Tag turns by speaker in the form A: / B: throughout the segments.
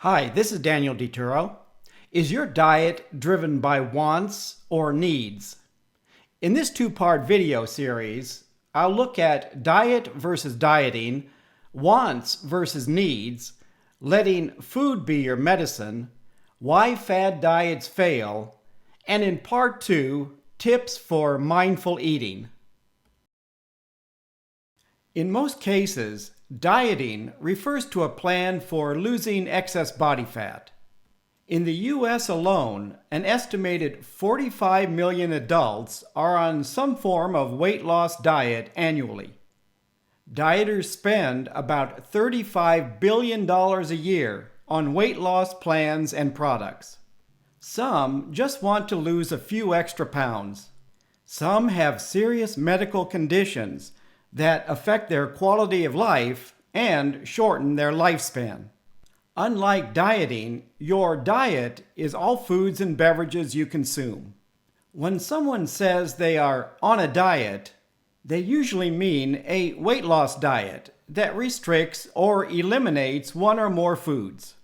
A: Hi, this is Daniel DiTuro. Is your diet driven by wants or needs? In this two-part video series, I'll look at diet versus dieting, wants versus needs, letting food be your medicine, why fad diets fail, and in part 2, tips for mindful eating. In most cases, dieting refers to a plan for losing excess body fat. In the U.S. alone, an estimated 45 million adults are on some form of weight loss diet annually. Dieters spend about $35 billion a year on weight loss plans and products. Some just want to lose a few extra pounds. Some have serious medical conditions that affect their quality of life and shorten their lifespan. Unlike dieting, your diet is all foods and beverages you consume. When someone says they are on a diet, they usually mean a weight loss diet that restricts or eliminates one or more foods.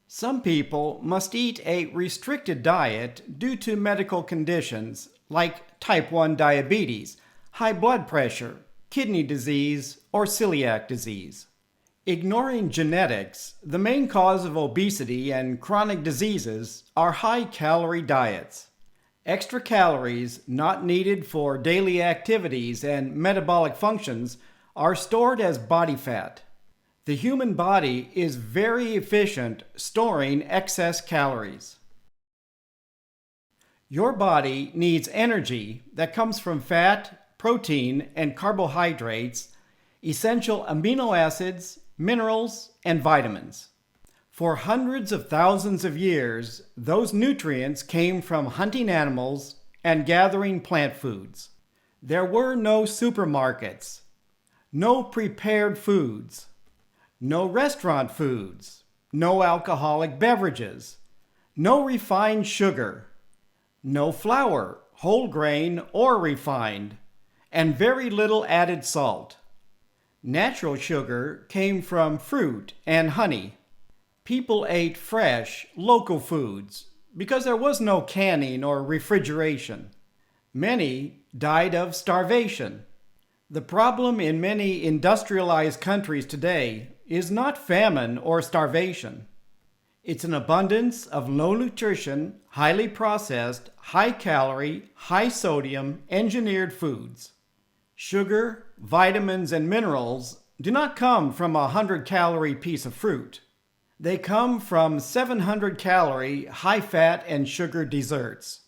A: Some people must eat a restricted diet due to medical conditions like type 1 diabetes, high blood pressure, kidney disease, or celiac disease. Ignoring genetics, the main cause of obesity and chronic diseases are high-calorie diets. Extra calories not needed for daily activities and metabolic functions are stored as body fat. The human body is very efficient storing excess calories. Your body needs energy that comes from fat, protein, and carbohydrates, essential amino acids, minerals, and vitamins. For hundreds of thousands of years, those nutrients came from hunting animals and gathering plant foods. There were no supermarkets, no prepared foods, no restaurant foods, no alcoholic beverages, no refined sugar, no flour, whole grain or refined, and very little added salt. Natural sugar came from fruit and honey. People ate fresh, local foods because there was no canning or refrigeration. Many died of starvation. The problem in many industrialized countries today is not famine or starvation. It's an abundance of low nutrition, highly processed, high calorie, high sodium, engineered foods. Sugar, vitamins, and minerals do not come from a 100-calorie piece of fruit. They come from 700-calorie, high-fat and sugar desserts.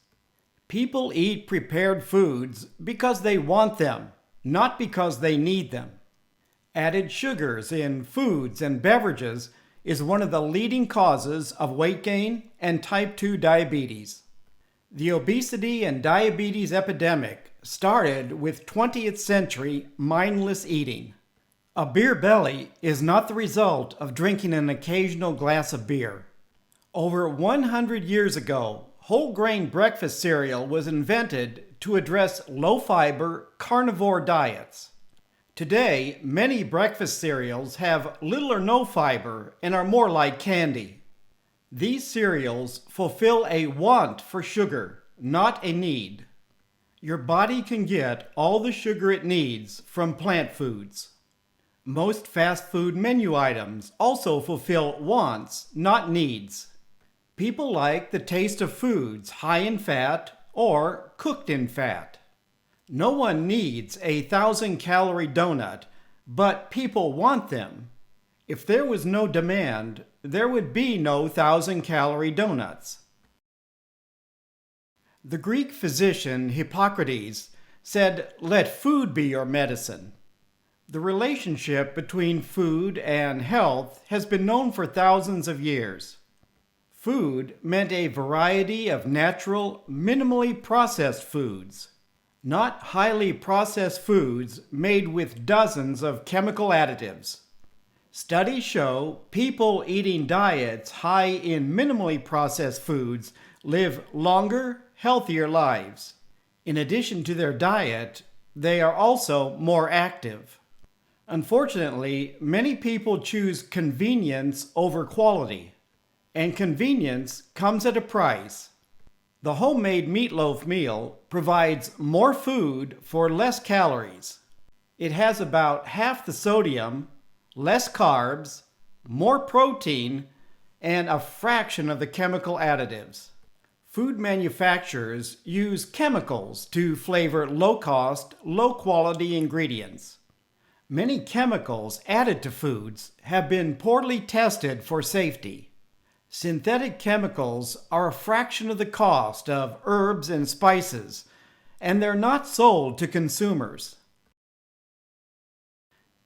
A: People eat prepared foods because they want them, not because they need them. Added sugars in foods and beverages is one of the leading causes of weight gain and type 2 diabetes. The obesity and diabetes epidemic started with 20th century mindless eating. A beer belly is not the result of drinking an occasional glass of beer. Over 100 years ago, whole grain breakfast cereal was invented to address low-fiber, carnivore diets. Today, many breakfast cereals have little or no fiber and are more like candy. These cereals fulfill a want for sugar, not a need. Your body can get all the sugar it needs from plant foods. Most fast food menu items also fulfill wants, not needs. People like the taste of foods high in fat or cooked in fat. No one needs a 1,000-calorie donut, but people want them. If there was no demand, there would be no 1,000-calorie donuts. The Greek physician Hippocrates said, "Let food be your medicine." The relationship between food and health has been known for thousands of years. Food meant a variety of natural, minimally processed foods, not highly processed foods made with dozens of chemical additives. Studies show people eating diets high in minimally processed foods live longer, healthier lives. In addition to their diet, they are also more active. Unfortunately, many people choose convenience over quality. and convenience comes at a price. The homemade meatloaf meal provides more food for less calories. It has about half the sodium, less carbs, more protein, and a fraction of the chemical additives. Food manufacturers use chemicals to flavor low-cost, low-quality ingredients. Many chemicals added to foods have been poorly tested for safety. Synthetic chemicals are a fraction of the cost of herbs and spices, and they're not sold to consumers.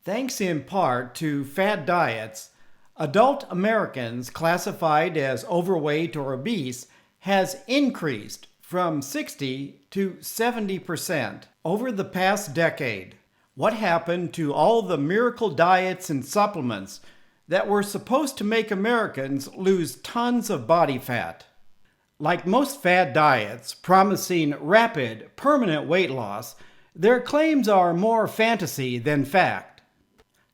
A: Thanks in part to fad diets, adult Americans classified as overweight or obese has increased from 60 to 70% over the past decade. What happened to all the miracle diets and supplements that were supposed to make Americans lose tons of body fat? Like most fad diets promising rapid, permanent weight loss, their claims are more fantasy than fact.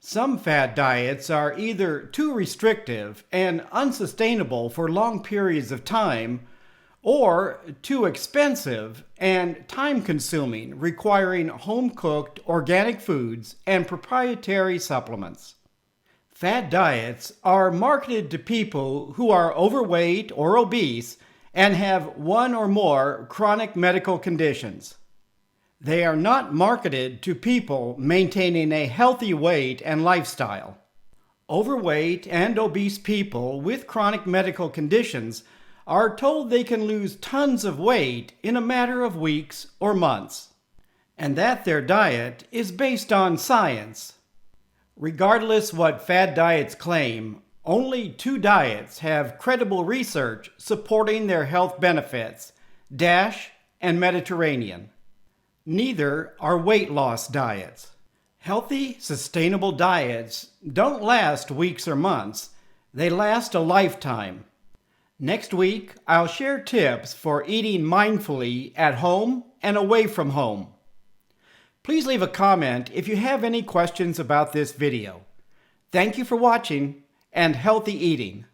A: Some fad diets are either too restrictive and unsustainable for long periods of time, or too expensive and time-consuming, requiring home-cooked organic foods and proprietary supplements. Fad diets are marketed to people who are overweight or obese and have one or more chronic medical conditions. They are not marketed to people maintaining a healthy weight and lifestyle. Overweight and obese people with chronic medical conditions are told they can lose tons of weight in a matter of weeks or months, and that their diet is based on science. Regardless what fad diets claim, only 2 diets have credible research supporting their health benefits: DASH and Mediterranean. Neither are weight loss diets. Healthy, sustainable diets don't last weeks or months. They last a lifetime. Next week, I'll share tips for eating mindfully at home and away from home. Please leave a comment if you have any questions about this video. Thank you for watching, and healthy eating.